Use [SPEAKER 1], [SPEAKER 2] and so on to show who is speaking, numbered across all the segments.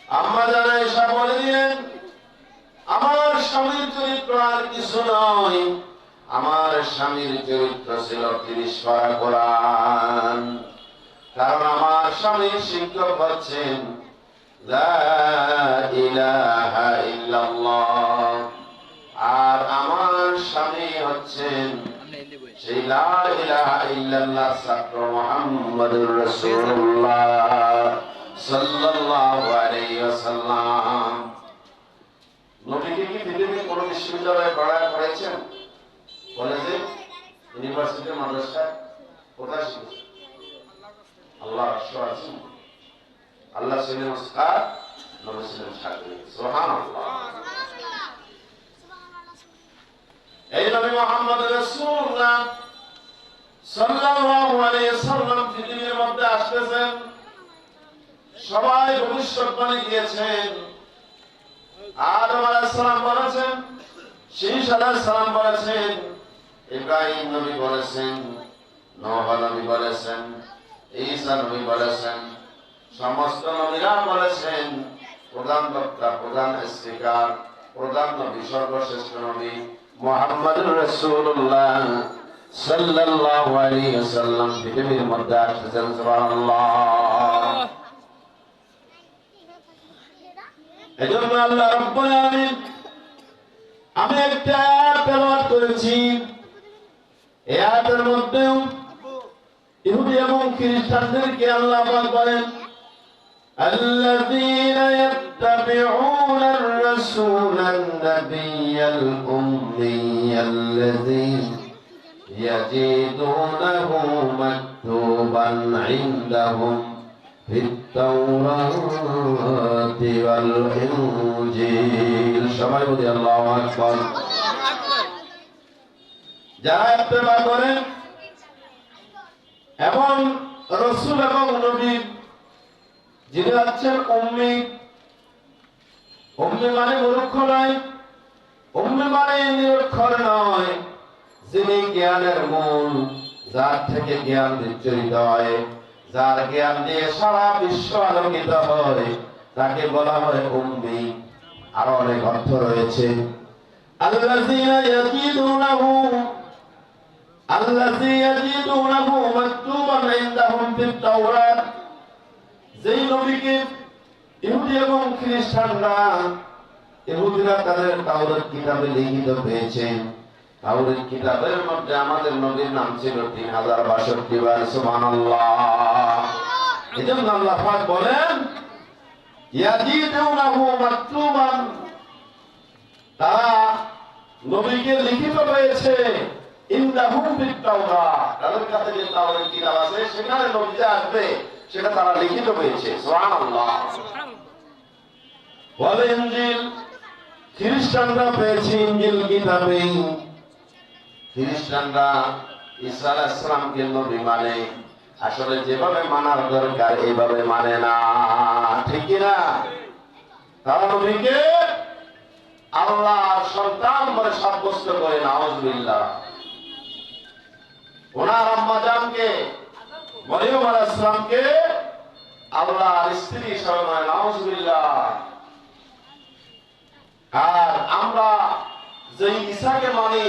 [SPEAKER 1] আম্মা জান আয়েশা বলে দিলেন, আমার স্বামীর চরিত্র আর কিছু নয়, আমার স্বামীর চরিত্র ছিল 30 পারা কোরআন। কারণ আমার স্বামীর শিক্ষক হচ্ছেন লা ইলাহা ইল্লাল্লাহ, আর আমার স্বামী হচ্ছেন সেই লা ইলাহা ইল্লাল্লাহ ছাত্র মুহাম্মদুর রাসূলুল্লাহ সাল্লাল্লাহু আলাইহি ওয়াসাল্লাম। নবীকে কি পৃথিবীর কোন বিশ্ববিদ্যালয়ে পড়ায় পড়েছেন? কলেজে, ইউনিভার্সিটি, মাদ্রাসায়? কোথায় শিখেছেন? আল্লাহ রাসূল, আল্লাহ ছিলেন উস্তাদ, নবী ছিলেন ছাত্রী। সুবহানাল্লাহ। এই নবী মুহাম্মদ রাসূলুল্লাহ সাল্লাল্লাহু আলাইহি ওয়াসাল্লাম পৃথিবীর মধ্যে আসতেছেন। সবাই ভবিষ্যৎবাণী দিয়েছেন। আদম আলাইহিস সালাম বলেছেন, শীশ আলাইহিস সালাম বলেছেন, ইব্রাহিম নবী বলেছেন, নূহ নবী বলেছেন, ঈসা নবী বলেছেন, সমস্ত নবীরা বলেছেন। প্রধান বক্তা, প্রধান স্পিকার, প্রধান নবী, সর্বশ্রেষ্ঠ নবী মুহাম্মদুর রাসূলুল্লাহ সাল্লাল্লাহু আলাইহি ওয়াসাল্লাম পৃথিবীর মধ্যে আসছেন। সুবহানাল্লাহ। এজন্য আল্লাহ রাব্বুল আলামিন, আমি একটা আয়াত তেলাওয়াত করেছি, এই আয়াতের মধ্যে ইহুদি এবং খ্রিস্টানদেরকে আল্লাহ পাক বলেন, الذين يتبعون الرسول النبي الأمي الذي يجدونه مكتوبا عندهم في التوراة والإنجيل। সবাই বলি আল্লাহু আকবার। যারা ইত্তেবা করেন এবং রাসূল এবং নবী, যিনি হচ্ছেন উম্মি। উম্মি মানে মূর্খ নয়, উম্মি মানে নিরক্ষর নয়, যিনি জ্ঞানের মূল, যার থেকে জ্ঞান বিচ্ছুরিত হয়, যার জ্ঞান দিয়ে সারা বিশ্ব আলোকিত হয়, তাকে বলা হয় উম্মি। আরো অনেক অর্থ রয়েছে। আল্লাযীনা ইয়াজিদুনাহু মাকতুবান ইনদাহুম ফিত তাওরাত, যেই নবীকে ইহুদি এবং খ্রিস্টানরা, ইহুদিরা তাদের তাওরাত কিতাবে লিখিত পেয়েছেন। তাওরাত কিতাবের মধ্যে আমাদের নবীর নাম ছিল 3062 বার। সুবহানাল্লাহ। এজন্য আল্লাহ পাক বলেন, ইয়াজিদুনাহু মাকতুবান, তারা নবীকে লিখিত পেয়েছে ইনদাহুম ফিত তাওরাত, তাদের কাছে যে তাওরাত কিতাব আছে সেখানে নবী যে আসবে সেটা তারা লিখিত পেয়েছে। সুবহানাল্লাহ। ওয়াল ইনজিল, খ্রিস্টানরা পেয়েছে ইনজিল কিতাবে। খ্রিস্টানরা ঈসা আলাইহিস সালামকে নবী মানে, আসলে যেভাবে মানার দরকার এইভাবে মানে না, ঠিক কি না? তারা নবীকে আল্লাহর সন্তান বলে সাব্যস্ত করে। নাউযুবিল্লাহ। ওনার আম্মা জানকে, মরিয়ম আলাইহিস সালামকে আল্লাহর স্ত্রী হিসেবে মানে। নাউযুবিল্লাহ। আর আমরা যেই ঈসাকে মানি,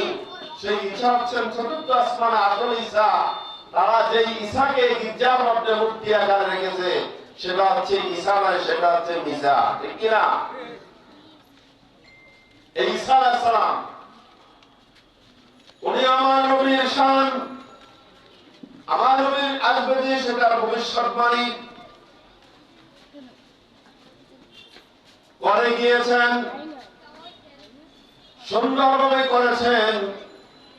[SPEAKER 1] সেই ঈসা হচ্ছেন চতুর্থ আসমানে আসল ঈসা। তারা যেই ঈসাকে গির্জার মধ্যে মূর্তি আকারে রেখেছে সেটা হচ্ছে ঈসা নয়, সেটা হচ্ছে মিসা, ঠিক কিনা? এই ঈসা আলাইহিস সালাম উনি আমার নবীর শান, আমার নবীর আসবে যে সেটার ভবিষ্যৎবাণী করে গিয়েছেন, সুন্দরভাবে করেছেন।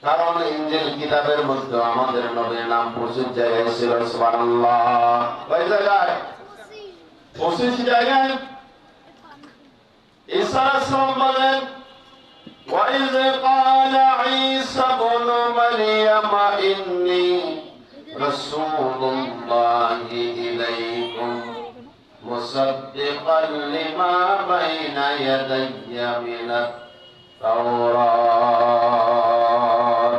[SPEAKER 1] কারণ ইনজিল কিতাবের মধ্যে আমাদের নবীর নাম প্রচুর জায়গায় ছিল। সুবহানাল্লাহ। কয় জায়গায়? 25 জায়গায়। ঈসা আলাইহিস সালাম বলেন, وَإِذْ قَالَ عِيسَى ابْنُ مَرْيَمَ إِنِّي رَسُولُ اللَّهِ إِلَيْكُمْ مُصَدِّقًا لِمَا بَيْنَ يَدَيَّ مِنَ التَّوْرَاةِ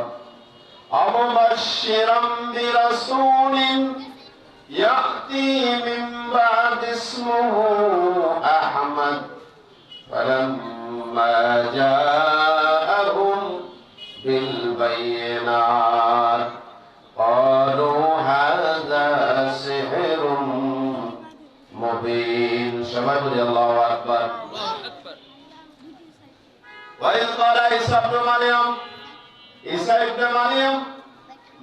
[SPEAKER 1] وَمُبَشِّرًا بِرَسُولٍ يَأْتِي مِنْ بَعْدِي اسْمُهُ أَحْمَدُ أحمد فلما جاءهم بالبينات قالوا هذا سحر مبين شباب الله أكبر وإذ قال عيسى ابن مريم ঈসা ইবনে মারিয়াম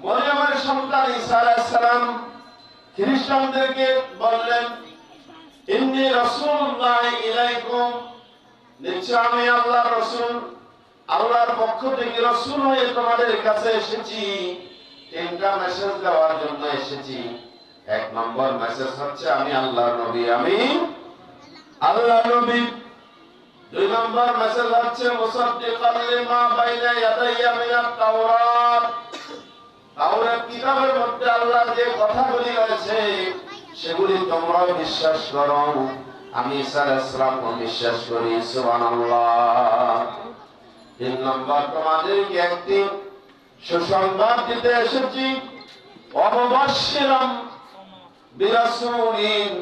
[SPEAKER 1] মরিয়মের সন্তান ঈসা আলাইহিস সালাম খ্রিস্টানদেরকে বললেন ইন্নী রাসূলুল্লাহ ইলাইকুম নিশ্চয় আমি আল্লাহর রাসূল আল্লাহর পক্ষ থেকে রাসূল হয়ে তোমাদের কাছে এসেছি তিনটা মেসেজ দেওয়ার জন্য এসেছি এক নম্বর মেসেজ হচ্ছে আমি আল্লাহর নবী আমি আল্লাহর নবী দুই নম্বর মেসেজ হচ্ছে মুসাদ্দিকান লিমা বাইনা ইয়াদাইয়া মিনাত তাওরাত তাওরাত কিতাবের মধ্যে আল্লাহ যে কথাগুলি রয়েছে সেগুলি তোমরা বিশ্বাস করো আমি ঈসা আলাইহিস সালামকে বিশ্বাস করি সুবহানাল্লাহ তিন নম্বর তোমাদেরকে একটি সুসংবাদ দিতে এসেছি ওয়াবাশশিরাম বিরাসূলিন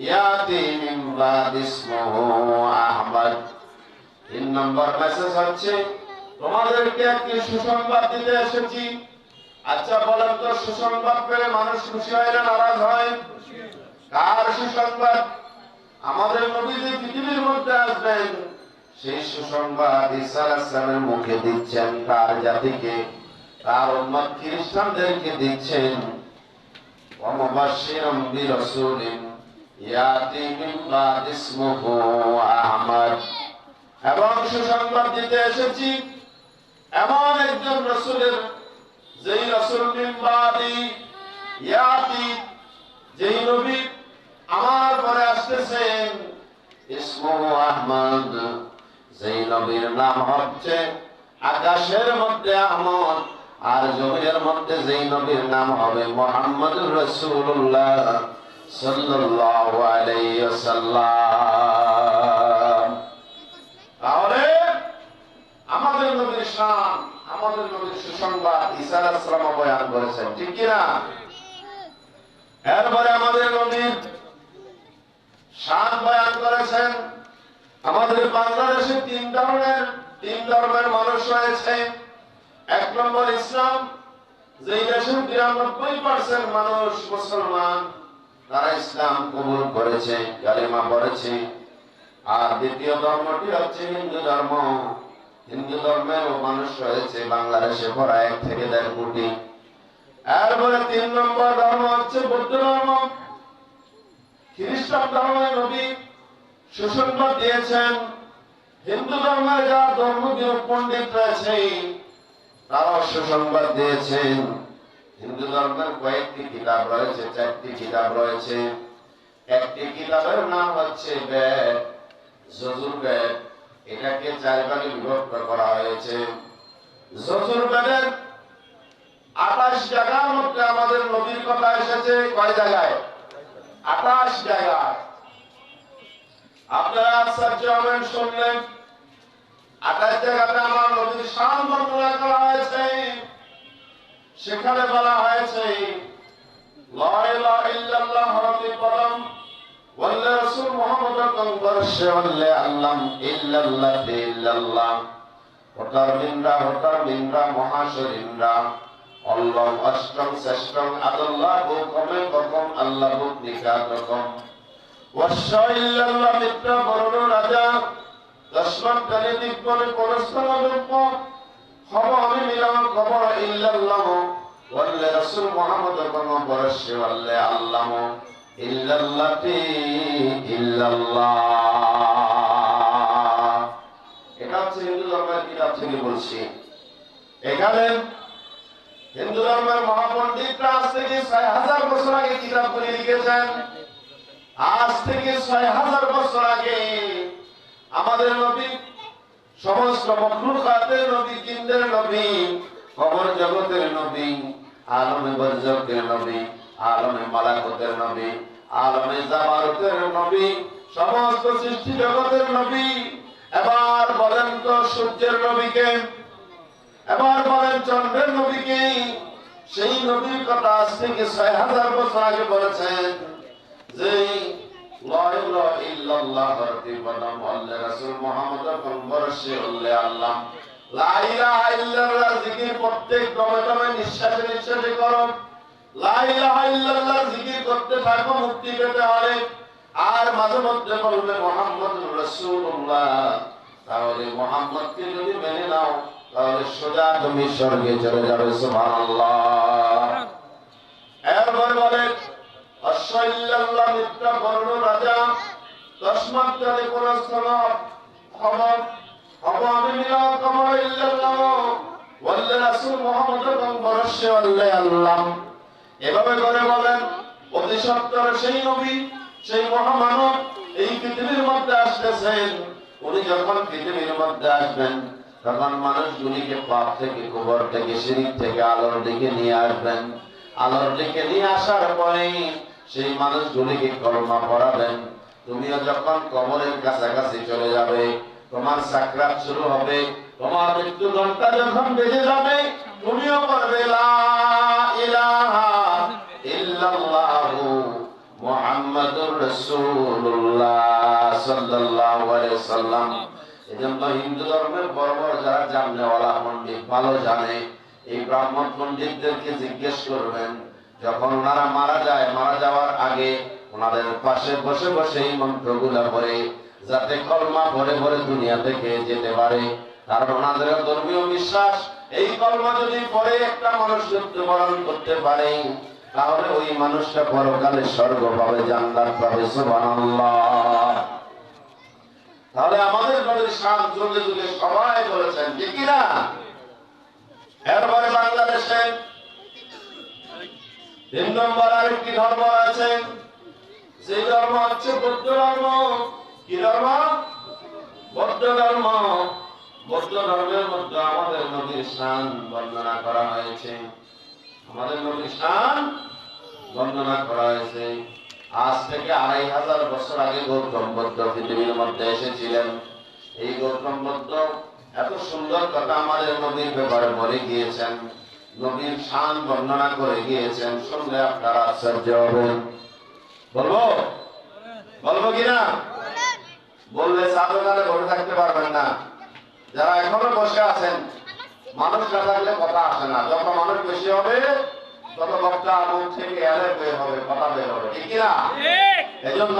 [SPEAKER 1] ইয়াতি মিন বাদি ইসমুহু আহমদ তিন নম্বর মেসেজ হচ্ছে তোমাদেরকে একটি সুসংবাদ দিতে এসেছি আচ্ছা বলেন তো সুসংবাদ পেলে মানুষ খুশি হয় না নারাজ হয় কার সুসংবাদ আমাদের নবী যে পৃথিবীর মধ্যে আসবেন সেই সুসংবাদ ঈসা আলাইহিস সালামের মুখে দিচ্ছেন তার জাতিকে তার উম্মত খ্রিস্টানদেরকে দিচ্ছেন ওয়া মুবাশশিরাম বিরাসূলিন ইয়াতি মিন বাদি ইসমুহু আহমদ এবং সুসংবাদ দিতে এসেছি এমন একজন রাসূলের যেই রাসূল মিন বাদি ইয়াতি যেই নবী আমার পরে আসতেছেন ইসমুহু আহমদ যেই নবীর নাম হচ্ছে আকাশের মধ্যে আহমদ আর জমিনের মধ্যে যেই নবীর নাম হবে মুহাম্মদুর রাসূলুল্লাহ সাল্লাল্লাহু আলাইহি ওয়াসাল্লাম তাহলে আমাদের নবীর শান আমাদের নবীর সুসংবাদ ঈসা আলাইহিস সালাম বয়ান করেছেন ঠিক কি না এরপরে আমাদের নবীর শান বয়ান করেছেন আমাদের বাংলাদেশে তিন ধর্মের মানুষ রয়েছে এক নম্বর ইসলাম যেই দেশের ৯২% মানুষ মুসলমান তারা ইসলাম কবুল করেছে কালিমা পড়েছে আর দ্বিতীয় ধর্মটি হচ্ছে হিন্দু ধর্ম হিন্দু ধর্মের মানুষ রয়েছে বাংলাদেশে প্রায় ১ থেকে ১.৫ কোটি এরপরে ৩ নম্বর ধর্ম হচ্ছে বৌদ্ধ ধর্ম খ্রিস্টান ধর্মের নবী সুসংবাদ দিয়েছেন হিন্দু ধর্মের যারা ধর্মগুরু পণ্ডিত রয়েছে তারাও সুসংবাদ দিয়েছেন হিন্দু ধর্মের কয়েকটি কিতাব রয়েছে ৪টি কিতাব রয়েছে একটি কিতাবের নাম হচ্ছে বেদ যজুর্বেদ এটাকে ৪ ভাগে বিভক্ত করা হয়েছে যজুর্বেদের ২৮ জায়গার মধ্যে আমাদের নবীর কথা এসেছে কয় জায়গায় ২৮ জায়গায় আপনারা আশ্চর্য হবেন শুনলেন ২৮ জায়গাতে আমার নবীর শান বর্ণনা করা হয়েছে সেখানে বলা হয়েছে লা ইলাহা ইল্লাল্লাহ রাব্বুল কলম ওয়াল রাসূল মুহাম্মাদুর রাসূলুল্লাহ আল্লাম ইল্লাল্লাহ ইল্লাল্লাহ ওটার মিনরা মহাশরিনরা আল্লাহ অষ্টম শ্রেষ্ঠম আল্লাহ হুকুমে হুকুম আল্লাহ নিকাত হুকুম ওয়াশা ইল্লাল্লাহ মিত্র বড় রাজা দশমান কালে দিকবনে পরস্পরবিক খবর আমি মিলাম খবর ইল্লাল্লাহ ওয়াল রাসূল মুহাম্মাদুর রাসূলুল্লাহ আল্লাহ ইল্লাল্লাহি ইল্লাল্লাহ এটা হচ্ছে হিন্দু ধর্মের কিতাব থেকে বলছি এখানে হিন্দু ধর্মের মহাপণ্ডিতরা আজ থেকে ৬০০০ বছর আগে কিতাবগুলি লিখেছেন আজ থেকে ৬০০০ বছর আগে আমাদের নবী সমস্ত মখলুকাতের নবী জিনদের নবী কবর জগতের নবী আলমে বরজকের নবী আলমে মালাকুতের নবী আলমে জাবারুতের নবী সমস্ত সৃষ্টি জগতের নবী এবার বলেন তো সূর্যের নবীকে এবার বলেন চন্দ্রের নবীকে সেই নবীর কথা আজ থেকে ৬০০০ বছর আগে বলেছেন যে লা ইলাহা ইল্লাল্লাহ রাতিবানাম আল্লাহ রাসূল মুহাম্মদ পরবর্ষে আল্লাহ লা ইলাহা ইল্লাল্লাহ জিকির প্রত্যেক দমে দমে নিঃশ্বাসে নিঃশ্বাসে করো। লা ইলাহা ইল্লাল্লাহ জিকির করতে থাকো মুক্তি পেতে হলে। আর মাঝে মধ্যে বলবে মুহাম্মদুর রাসূলুল্লাহ। তাহলে মুহাম্মদকে যদি মেনে নাও তাহলে সোজা তুমি স্বর্গে চলে যাবে। সুবহানাল্লাহ। এরপর বলে আশহাদুল্লাহ মিথ্যা বর্ণ রাজা তসমাৎ তারে কোন স্থল খবর আমি মিলাও কমর ইল্লাল্লাহ ওয়াল্লা রাসূল মুহাম্মদ বরশে আল্লাহ। এভাবে করে বলেন অতি সত্তর সেই নবী সেই মহামানব এই পৃথিবীর মধ্যে আসতেছেন। উনি যখন পৃথিবীর মধ্যে আসবেন তখন মানুষগুলিকে পাপ থেকে কবর থেকে শিরিক থেকে আলোর দিকে নিয়ে আসবেন। আলোর দিকে নিয়ে আসার পরে সেই মানুষগুলিকে কলমা পড়াবেন। তুমিও যখন কবরের কাছাকাছি চলে যাবে, তোমার সাকরাত শুরু হবে, তোমার মৃত্যু ঘন্টা যখন বেজে যাবে, তুমিও পড়বে লা ইলাহা ইল্লাল্লাহু মুহাম্মাদুর রাসূলুল্লাহ সাল্লাল্লাহু আলাইহি সাল্লাম। এজন্য হিন্দু ধর্মের বড় বড় যারা জাননেওয়ালা পণ্ডিত ভালো জানে, এই ব্রাহ্মণ পণ্ডিতদেরকে জিজ্ঞেস করবেন যখন ওনারা মারা যায়, মারা যাওয়ার আগে ওনাদের পাশে বসে বসে এই মন্ত্রগুলো পড়ে যাতে কলমা পড়ে পড়ে দুনিয়া থেকে যেতে পারে। কারণ ওনাদের ধর্মীয় বিশ্বাস এই কলমা যদি পড়ে একটা মানুষ মৃত্যুবরণ করতে পারে তাহলে ওই মানুষটা পরকালে স্বর্গ পাবে, জান্নাত পাবে। সুবহানাল্লাহ। তাহলে আমাদের নবীর শান যুগে যুগে সবাই বলেছেন, ঠিক কি না? এরপরে বাংলাদেশে 3 নম্বর আরেকটি ধর্ম আছে, সেই ধর্ম হচ্ছে বৌদ্ধ ধর্ম। কি ধর্ম? বৌদ্ধ ধর্ম। বৌদ্ধ ধর্মের মধ্যে আমাদের নবীর শান বর্ণনা করা হয়েছে। আমাদের নবীর শান বর্ণনা করা হয়েছে। আজ থেকে 2500 বছর আগে গৌতম বুদ্ধ পৃথিবীর মধ্যে এসেছিলেন। এই গৌতম বুদ্ধ এত সুন্দর কথা আমাদের নবীর ব্যাপারে বলে গিয়েছেন, নবীর শান বর্ণনা করে গিয়েছেন, শুনলে আপনারা আশ্চর্য হবেন। বলবো বলবো কিনা? বললে সাধনারে বসে থাকতে পারবেন না। যারা এখনো বসে আছেন, মানুষ না থাকলে কথা আসে না। যত মানুষ বেশি হবে তত বক্তা মুখ থেকে এলে বের হবে, কথা বের হবে, ঠিক কিনা? এজন্য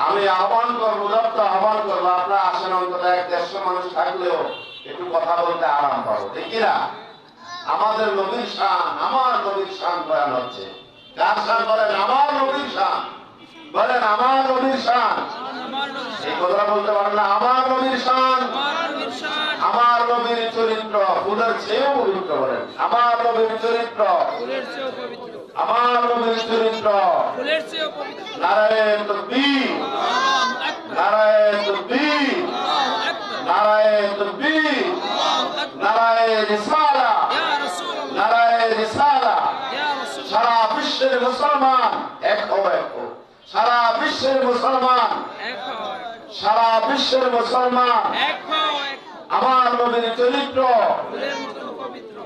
[SPEAKER 1] আমি আহ্বান করবো, আহ্বান করবো আপনারা আসেন। অন্তত 150 মানুষ থাকলেও একটু কথা বলতে আরাম পাবো, ঠিক কিনা? আমাদের নবীর শান, আমার নবীর শান বয়ান হচ্ছে। কার শান বলেন? আমার নবীর শান। বলেন আমার নবীর শান। এই কথা বলতে পারেন না? আমার নবীর শান, আমার নবীর চরিত্র ফুলের চেয়েও পবিত্র। বলেন আমার নবীর চরিত্র ফুলের চেয়েও পবিত্র, আমার নবীর চরিত্র ফুলের চেয়েও পবিত্র। নারায়ে তাকবীর, নারায়ে তাকবীর, নারায়ে তাকবীর, নারায়ে রিসালা, নারায়ে রিসালা। সারা বিশ্বের মুসলমান এক হও, এক হও। সারা বিশ্বের মুসলমান এক হও, সারা বিশ্বের মুসলমান এক হও। আমার নবীর চরিত্র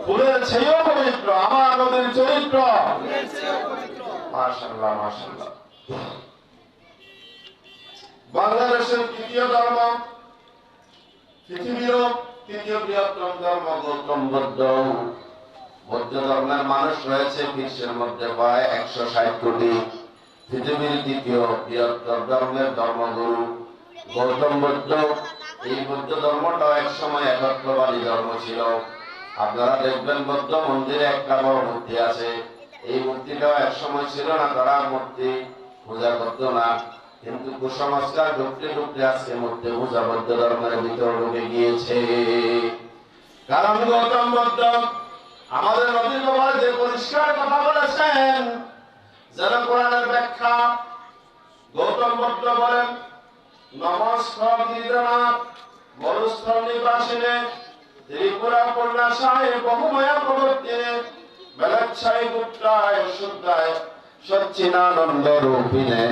[SPEAKER 1] ফুলের চেয়েও পবিত্র, আমার নবীর চরিত্র ফুলের চেয়েও পবিত্র। মাশাআল্লাহ, মাশাআল্লাহ। বাংলাদেশের তৃতীয় ধর্ম, পৃথিবীর তৃতীয় বৃহত্তম ধর্ম গৌতম বুদ্ধ। বৌদ্ধ ধর্মের মানুষ রয়েছে বিশ্বের মধ্যে প্রায় 160 কোটি। পৃথিবীর তৃতীয় বৃহত্তম ধর্মের ধর্মগুরু গৌতম বুদ্ধ। এই বৌদ্ধ ধর্মটা এক সময় একত্ববাদী ধর্ম ছিল। আপনারা দেখবেন বৌদ্ধ মন্দিরে একটা বড় মূর্তি আছে। এই মূর্তিটাও এক সময় ছিল না, তারা মূর্তি পূজা করত না। কিন্তু কুসংস্কার ঢুকতে ঢুকতে আজকে মূর্তি পূজা বৌদ্ধ ধর্মের ভিতর ঢুকে গিয়েছে। কারণ গৌতম বুদ্ধ আমাদের নবীর ব্যাপারে যে পরিষ্কার কথা বলেছেন, যেন কোরআনের ব্যাখ্যা। গৌতম বুদ্ধ বলেন নমস্কার গিরিজনাথ মরুস্থল নিবাসিনে ত্রিপুরা পূর্ণাশায় বহুময়া প্রবর্তিনে বেলাচ্ছায় গুপ্তায় শুদ্ধায় সচ্চিদানন্দ রূপিণে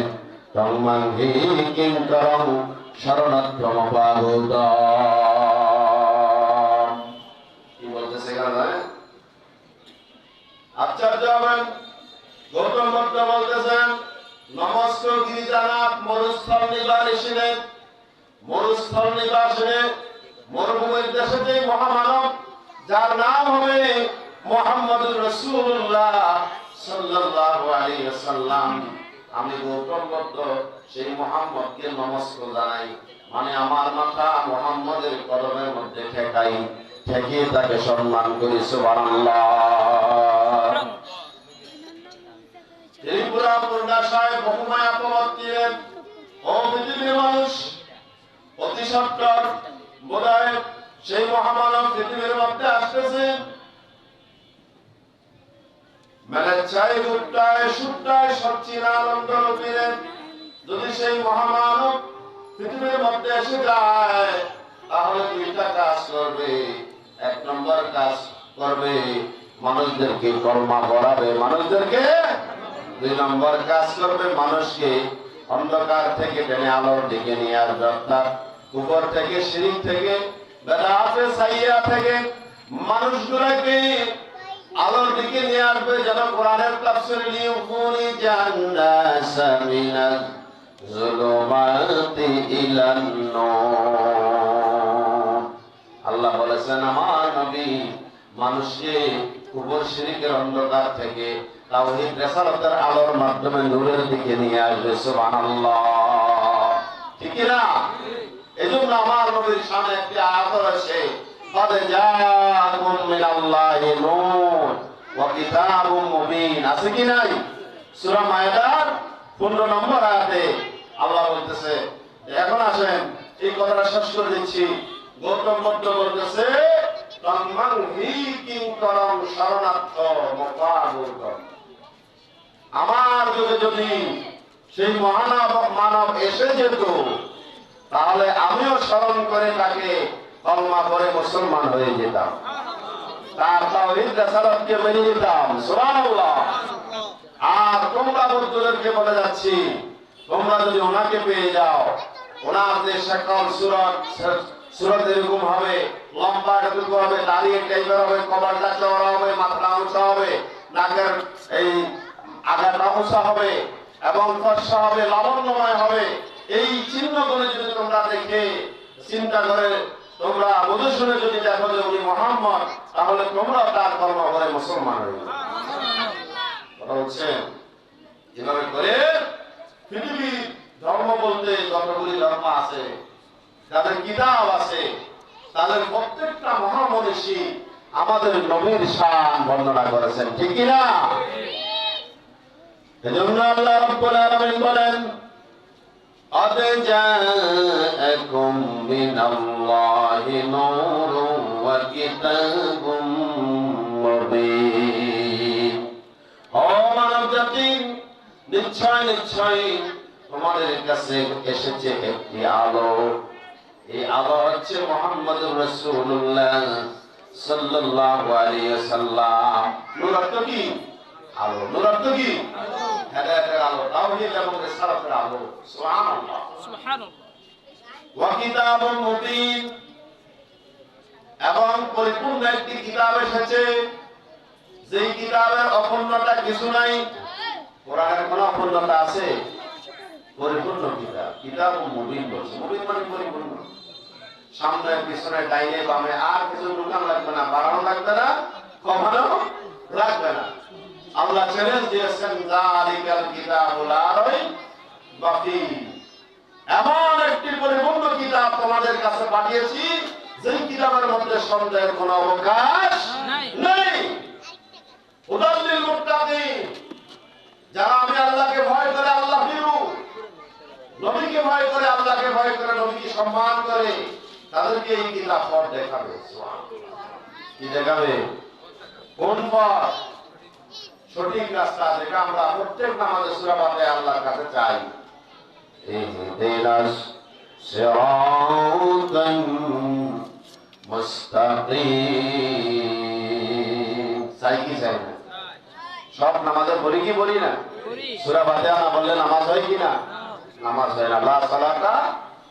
[SPEAKER 1] তন্মাঙ্গি কিঙ্করং শরণাত্মমপাগতম। কি বলতেছে এখানে? আচার্য হবেন গৌতম বুদ্ধ বলতেছেন নমস্ক গিরিজানাথ মরুস্থল নিবাসিনে মরুভূমির দেশে যে মহামানব যার নাম হবে মুহাম্মদুর রাসূলুল্লাহ সাল্লাল্লাহু আলাইহি ওয়াসাল্লাম, আমি গৌতম বুদ্ধ সেই মুহাম্মদকে নমস্কার জানাই। মানে আমার মাথা মুহাম্মদের কদমের মধ্যে ঠেকিয়ে তাকে সম্মান করি। সুবহানাল্লাহ। ত্রিপুরা পূর্ণাশয় বহুমায়া প্রবর্তিয়ে ও পৃথিবীর মানুষ অতি সত্তর বোধহয় সেই মহামানব পৃথিবীর মধ্যে আসতেছে। মেলেচ্ছায় গুপ্তায় সুপ্তায় সচ্চিদানন্দ রূপে যদি সেই মহামানব পৃথিবীর মধ্যে এসে যায়, তাহলে দুইটা কাজ করবে। এক নম্বর কাজ করবে মানুষদেরকে কলমা পড়াবে, মানুষদেরকে। দুই নম্বর কাজ করবে মানুষকে অন্ধকার থেকে টেনে আলোর দিকে নিয়ে আসবে, অর্থাৎ উপর থেকে শিরিক থেকে বেদাতে সাইয়া থেকে মানুষগুলোকে আলোর দিকে নিয়ে আসবে, যেন কোরআনের তাফসীর লিউকুনি জান্নাস মিনাজ যুলুমাতি ইলান নূর। আল্লাহ বলেছেন আমার নবী মানুষকে কুফর শিরকের অন্ধকার থেকে তাওহীদ রিসালাতের আলোর মাধ্যমে নূরের দিকে নিয়ে আসবে। সুবহানাল্লাহ, ঠিক না? এজন্য আমার নবীর সামনে একটি আয়াত রয়েছে, قد جاءكم من الله نور وكتاب مبين। আছে কি নাই? সূরা মায়েদার 15 নম্বর আয়াতে আল্লাহ বলতেছে, এখন আসেন এই কথাটা শেষ করে দিচ্ছি। গৌতম বুদ্ধ বলতেছে, তন্মং হি কিংকরং শরণার্থ মুপাবুর্গম। আমার যুগে যদি সেই মানব এসে যেত, তাহলে আমিও স্মরণ করে তাকে কলমা পড়ে মুসলমান হয়ে যেতাম, তার তাওহীদ রিসালাতকে মেনে নিতাম। সুবহানাল্লাহ। আর তোমরা বুদ্ধদেরকে বলে যাচ্ছি, তোমরা যদি ওনাকে পেয়ে যাও, ওনার যে সকল সূরত এরকম হবে, লম্বা এরকম হবে, দাঁড়িয়ে টাইপের হবে, কপালটা চওড়া হবে, মাথাটা উঁচা হবে, নাকের এই আগাটা উঁচা হবে এবং ফর্সা হবে, লাবণ্যময় হবে। এই চিহ্নগুলো যদি তোমরা দেখে চিন্তা করে তোমরা বুঝে শুনে যদি দেখো যে উনি মুহাম্মদ, তাহলে তোমরা তার কর্ম করে মুসলমান হয়ে যাবে। কথা বলছেন? এভাবে করে পৃথিবীর ধর্ম বলতে যতগুলি ধর্ম আছে, যাদের কিতাব আছে, তাদের প্রত্যেকটা মহামনীষী আমাদের নবীর শান বর্ণনা করেছেন, ঠিক কি না? এজন্য আল্লাহ রাব্বুল আলামিন বলেন, قد جاءكم من الله نور وكتاب مبين। ও মানব জাতি, নিশ্চয় তোমাদের কাছে এসেছে একটি আলো। এই আলো হচ্ছে মুহাম্মদুর রাসূলুল্লাহ সাল্লাল্লাহু আলাইহি ওয়াসাল্লাম। নূর অর্থ কি? আলো। নূর অর্থ কি? হেদায়েতের আলো, তাওহীদ এবং রিসালাতের আলো। সুবহানাল্লাহ, সুবহানাল্লাহ। ওয়া কিতাবুম মুবিন, এবং পরিপূর্ণ একটি কিতাব এসেছে, যেই কিতাবের অপূর্ণতা কিছু নাই। কোরআনের কোন অপূর্ণতা আছে? পরিপূর্ণ কিতাব। কিতাবুম মুবিন বলছে, মুবিন মানে পরিপূর্ণ। সামনে পিছনে ডাইনে বামে আর কিছু ঢুকান লাগবে না, বাড়ানো লাগবে না, কমানো লাগবে না। আল্লাহ চ্যালেঞ্জ দিয়েছেন, যালিকাল কিতাবুল লা রাইবা ফীহি। এমন একটি পরিপূর্ণ কিতাব তোমাদের কাছে পাঠিয়েছি, যেই কিতাবের মধ্যে সন্দেহের কোনো অবকাশ নেই। হুদাল লিল মুত্তাকিন, যারা আমি আল্লাহকে ভয় করে আল্লাহ ভীরু, নবীকে ভয় করে আল্লাহকে ভয় করে, নবীকে সম্মান করে, তাদেরকে এই কিতাব পথ দেখাবে। কি দেখাবে? কোন পথ? সঠিক রাস্তা, যেটা আমরা প্রত্যেক নামাজে সূরা ফাতিহা আল্লাহর কাছে চাই। ইহদিনাস সিরাতাল মুস্তাকিম। চাই কি চাই না? সব নামাজে পড়ি কি বলি না? সূরা ফাতিহা না বললে নামাজ হয় কি না? নামাজ হয় না। লা সালাতা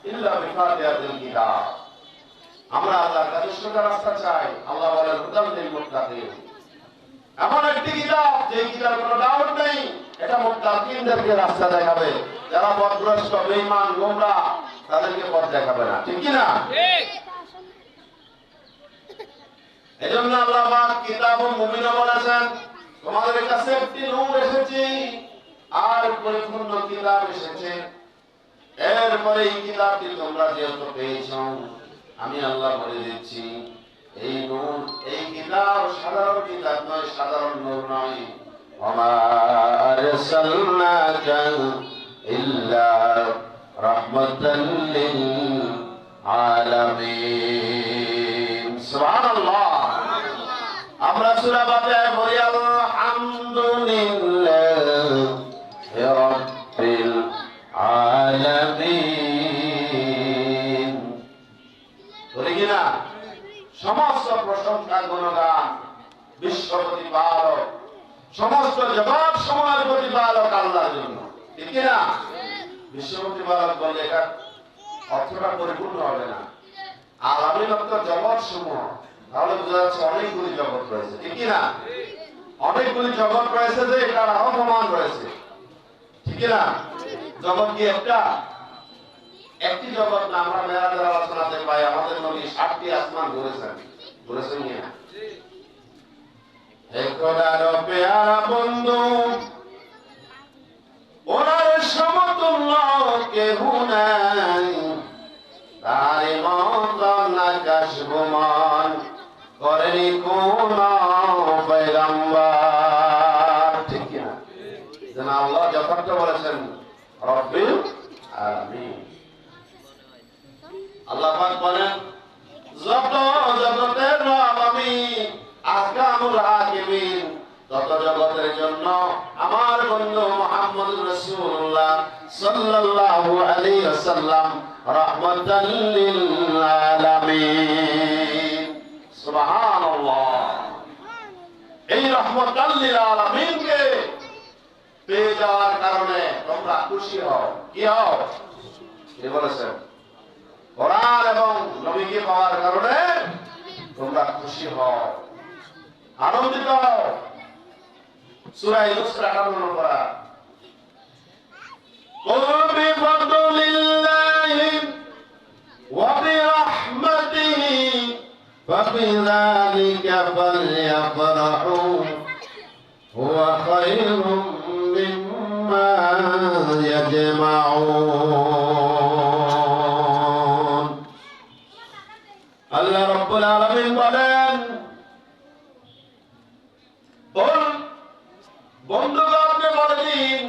[SPEAKER 1] ইল্লা বিফাতিহাতিল কিতাব। আমরা আল্লাহর কাছে সোজা রাস্তা চাই। আল্লাহ বলেন, হুদাল লিল মুত্তাকিন। এমন একটি কিতাব, যে কিতাবের কোনো ডাউট নেই, এটা মুত্তাকিনদেরকে রাস্তা দেখাবে, যারা পথভ্রষ্ট বেঈমান গোমরা তাদেরকে পথ দেখাবে না, ঠিক কি না?
[SPEAKER 2] ঠিক।
[SPEAKER 1] এজন্য আল্লাহ পাক কিতাবুল মুমিন বলেছেন, তোমাদের কাছে একটি নূর এসেছে আর পরিপূর্ণ কিতাব এসেছে। এরপরে এই কিতাবটি তোমরা যেহেতু পেয়েছো, আমি আল্লাহ বলে দিচ্ছি এই নূর, এই কিতাব সাধারণ কিতাব নয়, সাধারণ নূর নয়। ওমা আরসালনাকা ইল্লা রাহমাতাল লিল আলামিন। সুবহানাল্লাহ। আমরা সূরা বাকারায় পড়ি আলহামদুলিল্লাহি রাব্বিল আলামিন। বলি কিনা? সমস্ত প্রশংসা গুণগান বিশ্ব প্রতিপালক, সমস্ত জগৎ সময়ের প্রতিপালক আল্লাহর জন্য, ঠিক কিনা? বিশ্ব প্রতিপালক বললে এটা অর্থটা পরিপূর্ণ হবে না। আলামিন অর্থ জগৎ সমূহ, তাহলে বোঝা যাচ্ছে অনেকগুলি জগৎ রয়েছে, ঠিক কিনা? অনেকগুলি জগৎ রয়েছে যে এটার আহ্বান রয়েছে, ঠিক কিনা? জগৎ কি একটা? একটি জগৎ না। আমরা মেরাজের আলোচনাতে পাই আমাদের নবী ৭টি আসমান ঘুরেছেন, ঘুরেছেন কিনা? একদার পেয়ারা বন্ধু ওনার সমতুল্য কেহ নাই, তার মতন আকাশ ভুবন করেনি কোন পয়গম্বর, ঠিক কিনা? যেন আল্লাহ যথার্থ বলেছেন রব্বিল আলামিন। আল্লাহ পাক বলেন যত জগতের রব আমি, আহকামুল হাকিমিন, তত জগতের জন্য আমার বন্ধু মুহাম্মদুর রাসূলুল্লাহ সাল্লাল্লাহু আলাইহি ওয়াসাল্লাম রাহমাতাল লিল আলামিন। সুবহানাল্লাহ। এই রাহমাতাল লিল আলামিনকে পেয়ে যাওয়ার কারণে তোমরা খুশি হও। কি হও? কে বলেছেন? কোরআন এবং নবীকে পাওয়ার কারণে তোমরা খুশি হও, আনন্দিত হও। সূরা ইউনূস ৫৮ নম্বর আয়াত। কুল বিফাদলিল্লাহি ওয়া বিরাহমাতিহি ফাবিযালিকা ফালইফরাহু হুয়া খায়রুম মিম্মা ইয়াজমাউন। আল্লাহ রাব্বুল আলামিন বলেন, বন্ধুগণ আপনি বলে দিন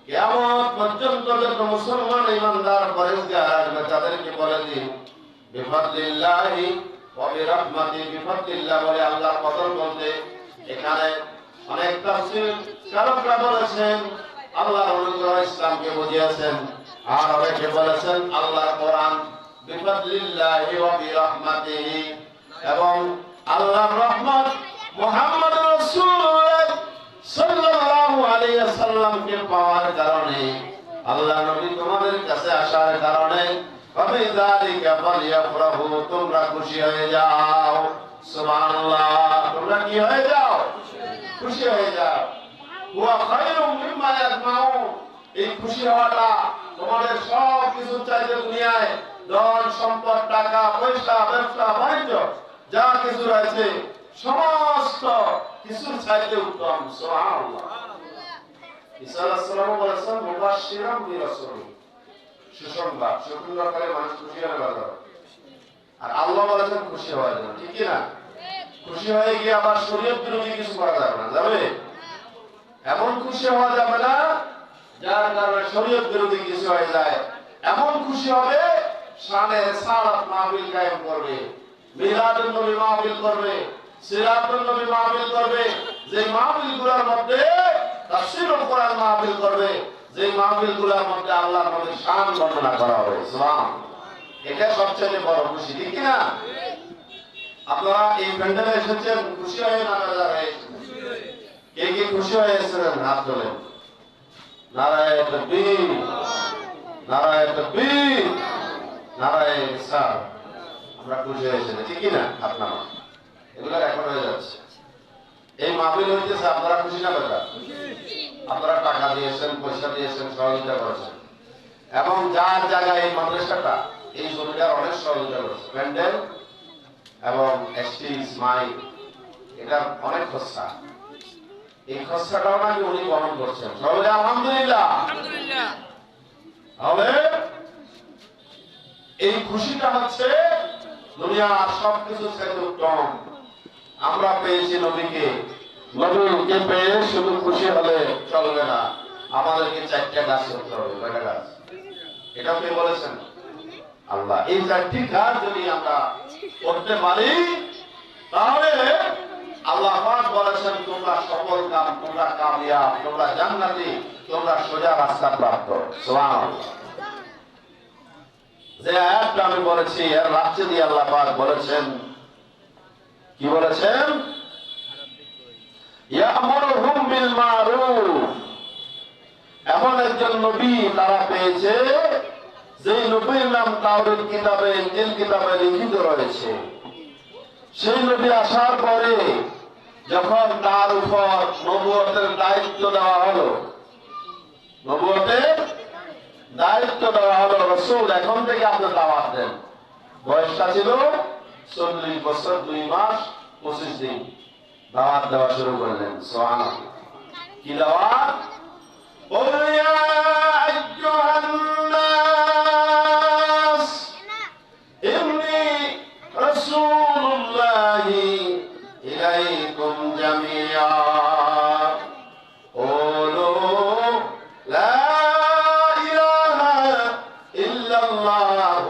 [SPEAKER 1] কিয়ামত পর্যন্ত যত মুসলমান ইমানদার পরেজগার আসবে তাদেরকে বলে দিন বিফাদলিল্লাহি ওয়া বিরাহমাতিহি। বিফাদলিল্লাহ বলে আল্লাহর ফজল বলতে এখানে অনেক তাফসীর কারকরা বলেছেন আল্লাহর অনুগ্রহ ইসলামকে বুঝিয়েছেন, আর অনেকে বলেছেন আল্লাহর কোরআন বিফাদলিল্লাহি ওয়া বিরাহমাতিহি, এবং আল্লাহর রহমত মুহাম্মদ রাসূলুল্লাহ সাল্লাল্লাহু আলাইহি ওয়াসাল্লামকে পাওয়ার কারণে, আল্লাহ নবী তোমাদের কাছে আসার কারণে ফাবিযালিকা ফালইফরাহু, তোমরা খুশি হয়ে যাও। সুবহানাল্লাহ। তোমরা কি হয়ে যাও? খুশি হয়ে যাও। হুয়া খায়রুম মিম্মা ইয়াজমাউন। এই খুশি হওয়াটা তোমাদের সব কিছু চাইতে দুনিয়ায় ধন সম্পদ টাকা পয়সা ব্যবসা বাণিজ্য যা কিছু রয়েছে সমস্ত কিছুর চাইতে উত্তম। সুবহানাল্লাহ। ঈসা আলাইহিস সালাম বলেছেন মুবাশশিরাম বিরাসূলি, সুসংবাদ, সুসংবাদকারী মানুষ খুশি হয়ে যাবে। আর আল্লাহ বলেছেন খুশি হওয়ার জন্য, ঠিক কি না? খুশি হয়ে গিয়ে আবার শরীয়ত বিরোধী কিছু করা যাবে না, যাবে? এমন খুশি হওয়া যাবে না যার কারণে শরীয়ত বিরোধী কিছু হয়ে যায়। এমন খুশি হবে শানে সালাত মাহফিল কায়েম করবে, মিলাদুন নবী মাহফিল করবে, সিরাতুন নবী মাহফিল করবে, যে মাহফিলগুলোর মধ্যে তাফসীরুল কোরআন মাহফিল করবে, যে মাহফিলগুলোর মধ্যে আল্লাহর নবীর শান বর্ণনা করা হবে। সুবহান। এটা সবচেয়ে বড় খুশি, ঠিক কি না? আপনারা এই প্যান্ডেলে এসেছেন খুশি হয়ে না বেজার হয়ে এসেছেন? কে কে খুশি হয়ে এসেছেন হাত তোলেন। নারায়ে তাকবীর, নারায়ে তাকবীর, নারায়ে রিসালাত। আমরা খুশি হয়েছেন, ঠিক কি না? আপনারা এগুলো রেকর্ড হয়ে যাচ্ছে। এই মাহফিল হইতেছে, আপনারা খুশি না বেজার? আপনারা টাকা দিয়েছেন, পয়সা দিয়েছেন, সহযোগিতা করেছেন, এবং যার জায়গায় এই মাদ্রাসাটা এই জমিটার অনেক সহযোগিতা করেছে, প্যান্ডেল এবং স্টেজ মাইক, এটা অনেক খরচা। এই খরচাটাও নাকি উনি বহন করছেন। সবাই আলহামদুলিল্লাহ। তাহলে এই খুশিটা হচ্ছে দুনিয়ার সবকিছু থেকে উত্তম। আমরা পেয়েছি নবীকে, নবীকে পেয়ে শুধু খুশি হলে চলবে না, আমাদেরকে 4টা কাজ করতে হবে। কয়টা কাজ? এটাও কে বলেছেন? আল্লাহ। এই 4টি কাজ যদি আমরা করতে পারি তাহলে আল্লাহ পাক বলেছেন তোমরা সফল কাম, তোমরা কামিয়াব, তোমরা জান্নাতি, তোমরা সোজা রাস্তা প্রাপ্ত। সুবহানাল্লাহ। যে আয়াতটা আমি বলেছি এর রাজ্যে দিয়ে আল্লাহ পাক বলেছেন, কি বলেছেন? ইয়ামুরুহুম বিল মারুফ। এমন একজন নবী তারা পেয়েছে যে নবীর নাম তাওরাত কিতাবে, ইনজিল কিতাবে লিখিত রয়েছে। সেই নবী আসার পরে যখন তার উপর নবুয়তের দায়িত্ব দেওয়া হলো, নবুয়তের দায়িত্ব দেওয়া হলো, রাসূল এখন থেকে আপনি দাওয়াত দেন। বয়সটা ছিল 40 বছর 2 মাস 25 দিন। দাওয়াত দেওয়া শুরু করলেন। সুবহানাল্লাহ। কি দাওয়াত? قُلْ يَا أَيُّهَا النَّاسُ إِنِّي رَسُولُ اللَّهِ إِلَيْكُمْ جَمِيعًا قُولُوا لَا إِلَٰهَ إِلَّا اللَّهُ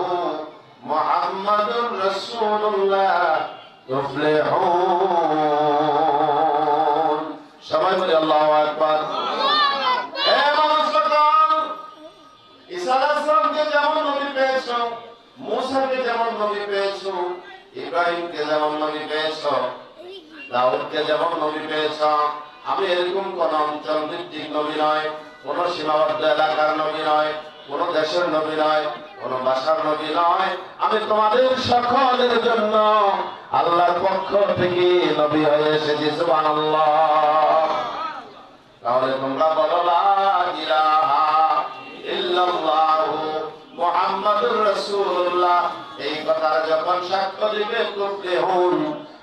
[SPEAKER 1] مُحَمَّدٌ رَّسُولُ اللَّهِ تُفْلِحُونَ। সবাই বলি আল্লাহু আকবার। ঈসা আলাইহিস সালামকে যেমন নবী পেয়েছো, মূসাকে যেমন নবী পেয়েছো, ইব্রাহিমকে যেমন নবী পেয়েছো, দাউদকে যেমন নবী পেয়েছো, আমি এরকম কোন অঞ্চল ভিত্তিক নবী নয়, কোন সীমাবদ্ধ এলাকার নবী নয়, কোন দেশের নবী নয়, কোন ভাষার নবী নয়। আমি তোমাদের সকলের জন্য আল্লাহর পক্ষ থেকে নবী হয়ে এসেছি। সুবহানাল্লাহ। তাহলে তোমরা বলো লা ইলাহা ইল্লাল্লাহু মুহাম্মাদুর রাসূলুল্লাহ। এই কথার যখন সাক্ষ্য দিবে তুফলিহুন,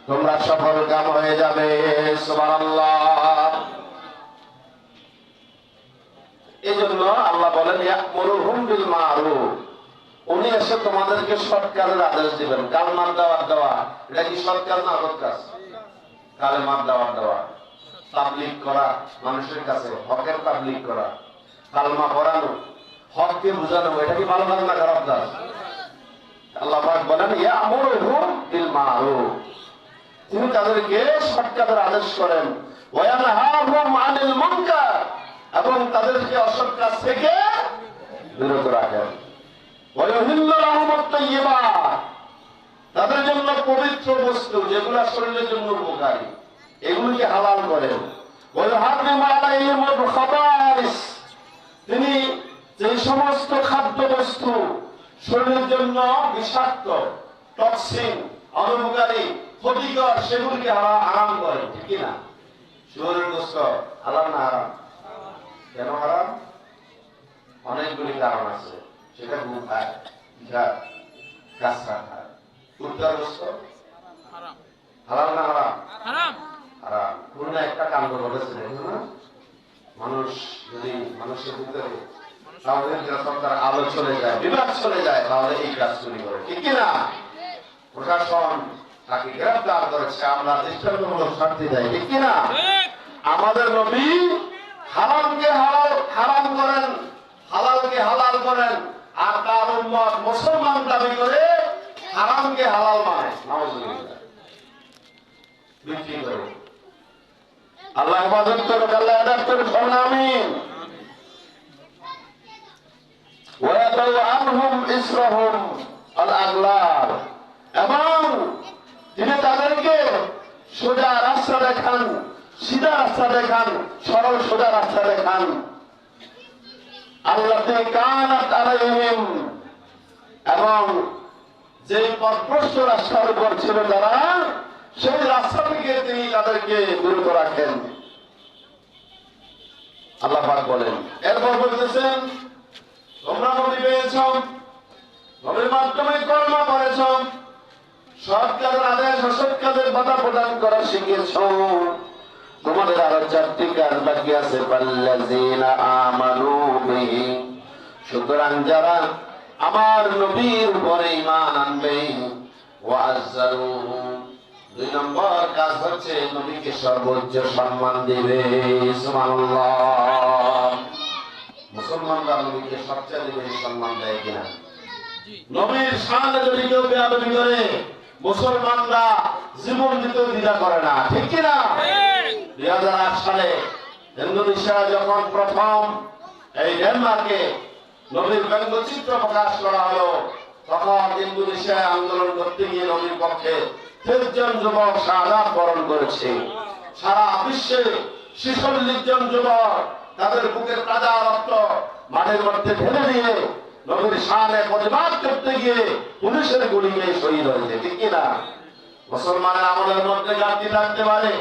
[SPEAKER 1] তোমরা সফল কাম হয়ে যাবে। সুবহানাল্লাহ। এজন্য আল্লাহ বলেন ইয়ামুরুহুম বিল মারুফ। উনি এসে তোমাদেরকে সৎ কাজের আদেশ দিবেন। কালেমার দাওয়াত দেওয়া, এটা কি সৎ কাজ না অসৎ কাজ? কালেমার দাওয়াত দেওয়া, তাবলীগ করা, মানুষের কাছে হকের তাবলীগ করা, কালমা পড়ানো, হককে বোঝানো, এটা কি ভালো কাজ না খারাপ কাজ? আল্লাহ পাক বলেন ইয়ামুরুহুম বিল মারুফ। তিনি তাদেরকে সৎ কাজের আদেশ করেন। ওয়া ইয়ানহাহুম আনিল মুনকার, এবং তাদেরকে অসৎ কাজ থেকে বিরত রাখেন। ওয়া ইউহিল্লু লাহুমুত তাইয়্যিবাত, তাদের জন্য পবিত্র বস্তু যেগুলো শরীরের জন্য উপকারী এগুলোকে হালাল করেন। ওয়া ইউহাররিমু আলাইহিমুল খাবাইস, তিনি যে সমস্ত খাদ্য বস্তু শরীরের জন্য বিষাক্ত, টক্সিন, অনপকারী, ক্ষতিকর, সেগুলিকে হারাম করেন। ঠিক কিনা? শুয়োরের গোশত হালাল না হারাম? কেন হারাম? অনেকগুলি কারণ আছে। সেটা গু খায়, কাঁচরা খায়, কুত্তার গোশত হালাল না হারাম? হারাম। কোন একটা কাণ্ড ঘটেছে না, মানুষ যদি মানুষের ভিতরে তাহলে তার আলো চলে যায়, বিভাগ চলে যায়, তাহলে এই কাজগুলি করে। ঠিক কিনা? প্রশাসন তাকে গ্রেফতার করেছে, আমরা দৃষ্টান্তমূলক শাস্তি দেয়। ঠিক কিনা? আমাদের নবী হারামকে হারাম করেন, হালালকে হালাল করেন, আর তার উম্মত মুসলমান দাবি করে হারামকে হালাল মানে। নাউযুবিল্লাহ। বিক্রি করে। আল্লাহ হেফাজত করুক, আল্লাহ হেদায়েত করুক। আমিন। ওয়ায়াদাউ আনহুম ইসরাহুম আল আগলাল, এবং তিনি তাদেরকে সোজা রাস্তা দেখান, সিধা রাস্তা দেখান, সরল সোজা রাস্তা দেখান। আল্লাযী কানাত আলাইহিম, এবং যে পথভ্রষ্ট রাস্তার উপর ছিল তারা, সেই রাস্তা থেকে তিনি তাদেরকে বিরত রাখেন। আল্লাহ পাক বলেন, এরপর বলতেছেন তোমরা নবী পেয়েছ, নবীর মাধ্যমে কলমা পড়েছ, সৎ কাজের আদেশ অসৎ কাজের বাধা প্রদান করা শিখেছ। তোমাদের আরো 4টি কাজ বাকি আছে। পাল্লাযিনা আমানু বিহি, সুতরাং যারা আমার নবীর উপরে ঈমান আনবে, ওয়া আযযারুহু, 2 নম্বর কাজ হচ্ছে নবীকে সর্বোচ্চ সম্মান দিবে। সুবহানাল্লাহ। মুসলমানরা নবীকে সবচেয়ে বেশি সম্মান দেয় কিনা? নবীর শানে যদি কেউ বেয়াদবি করে মুসলমানরা জীবন দিতে দ্বিধা করে না, ঠিক কিনা? 2008 সালে ইন্দোনেশিয়া যখন প্রথম এই ডেনমার্কে নবীর ব্যঙ্গচিত্র প্রকাশ করা হলো, তখন ইন্দোনেশিয়ায় আন্দোলন করতে গিয়ে নবীর পক্ষে 30 জন যুবক শাহাদাত বরণ করেছে। সারা বিশ্বে 46 জন যুবক তাদের বুকের তাজা রক্ত মাঠের মধ্যে ঢেলে দিয়ে নবীর শানে প্রতিবাদ করতে গিয়ে পুলিশের গুলি খেয়ে শহীদ হয়েছে, ঠিক কিনা? মুসলমানের আমলের মধ্যে ঘাটতি থাকতে পারে,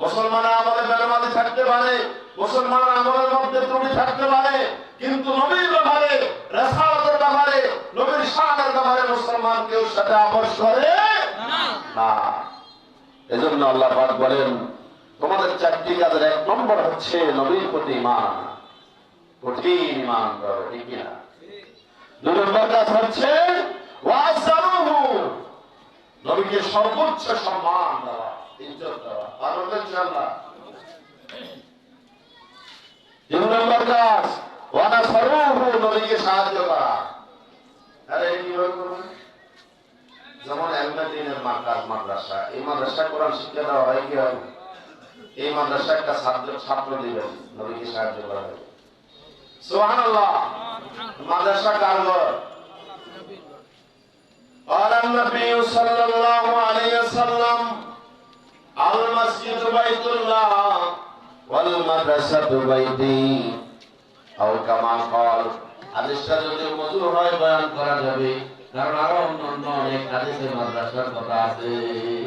[SPEAKER 1] মুসলমানের আমলে বেনামাজি থাকতে পারে, মুসলমানের আমলের মধ্যে ত্রুটি থাকতে পারে, কিন্তু নবীর ব্যাপারে, রাসালাতের ব্যাপারে, নবীর শানের ব্যাপারে মুসলমান কেউ সাথে আপোষ করে না। এজন্য আল্লাহ পাক বলেন তোমাদের 4টি কাজের 1 নম্বর হচ্ছে নবীর প্রতি ঈমান, কঠিন ঈমান করো, ঠিক কিনা? 2 নম্বর কাজ হচ্ছে ওয়াসারুহু, নবীকে সর্বোচ্চ সম্মান দেওয়া, ইজ্জত দেওয়া। পারবেন ইনশাআল্লাহ? 3 নম্বর কাজ ওয়ানাসারুহু, নবীকে সাহায্য করা। আরে কিভাবে করবেন? যেমন আলমাদিনের মাদ্রাসা, এই মাদ্রাসা কোরআন শিক্ষা দেওয়া হয় কি হয়? এই মাদ্রাসা একটা ছাত্র দিবেন, নবীকে সাহায্য করা হবে। সুবহানাল্লাহ। মাদ্রাসা কার ঘর? قال النبي صلى الله عليه وسلم المسجد بيت الله والمدرسة بيتي أو كما قال। হাদিসটা যদি মজুর হয় বয়ান করা যাবে, কারণ আরো অন্য অনেক হাদিসে মাদ্রাসার কথা আছে,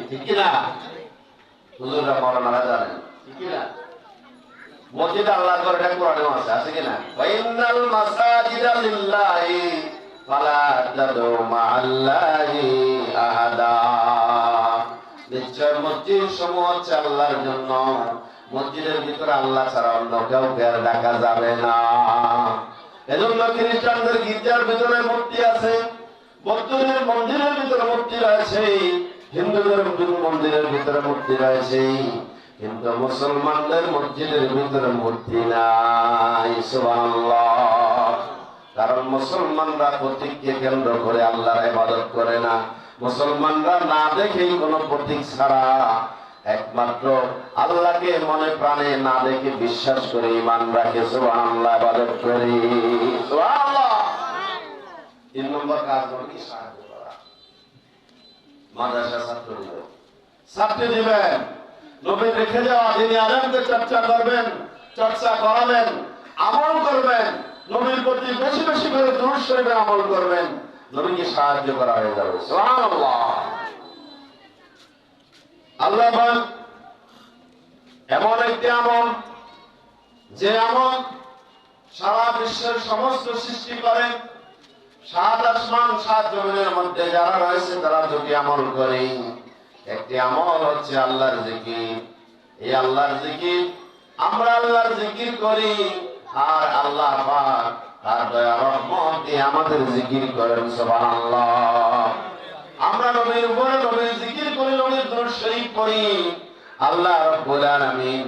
[SPEAKER 1] ঠিক কি না? হুজুররা মাওলানারা জানেন, ঠিক কি না? মসজিদ আল্লাহর ঘর, এটা কোরআনেও আছে, আছে কি না? ওয়া ইন্নাল মাসাজিদা লিল্লাহি ফালা তাদউ মা'আল্লাহি আহাদা, নিশ্চয় মসজিদ সমূহ হচ্ছে আল্লাহর জন্য, মসজিদের ভিতরে আল্লাহ ছাড়া অন্য কাউকে আর ডাকা যাবে না। এজন্য খ্রিস্টানদের গির্জার ভিতরে মূর্তি আছে, বৌদ্ধদের মন্দিরের ভিতরে মূর্তি রয়েছে, হিন্দুদের মন্দিরের ভিতরে মূর্তি রয়েছে, কিন্তু মুসলমানদের মসজিদের ভিতরে মূর্তি নাই। সুবহানাল্লাহ। কারণ মুসলমানরা প্রতীককে কেন্দ্র করে আল্লাহর ইবাদত করে না। মুসলমানরা না দেখেই কোন প্রতীক ছাড়া একমাত্র আল্লাহকে মনে প্রাণে না দেখে বিশ্বাস করে ঈমান রাখে, সুবহানাল্লাহ, ইবাদত করে। সুবহানাল্লাহ। 3 নম্বর কাজ হলো কি? সাহায্য করা। মাদ্রাসা ছাত্র দিবেন, নবীর রেখে যাওয়া দিনী আলেমকে চর্চা করবেন, চর্চা করাবেন, আমল করবেন, নবীর প্রতি বেশি বেশি করে দুরূদ শরীফে আমল করবেন, নবীকে সাহায্য করা হয়ে যাবে। সুবহানাল্লাহ। আল্লাহ বলেন এমন একটি আমল, যে আমল সারা বিশ্বের সমস্ত সৃষ্টি করেন, 7 আসমান 7 জমিনের মধ্যে যারা রয়েছে তারা যদি আমল করে, একটি আমল হচ্ছে আল্লাহর জিকির। এই আল্লাহর জিকির, আমরা আল্লাহর জিকির করি, আর আল্লাহ পাক তার দয়া রহমত দিয়ে আমাদের জিকির করেন। সুবহানাল্লাহ। আমরা নবীর উপরে নবীর জিকির করি, নবীর দুরূদ শরীফ পড়ি, আল্লাহ রাব্বুল আলামিন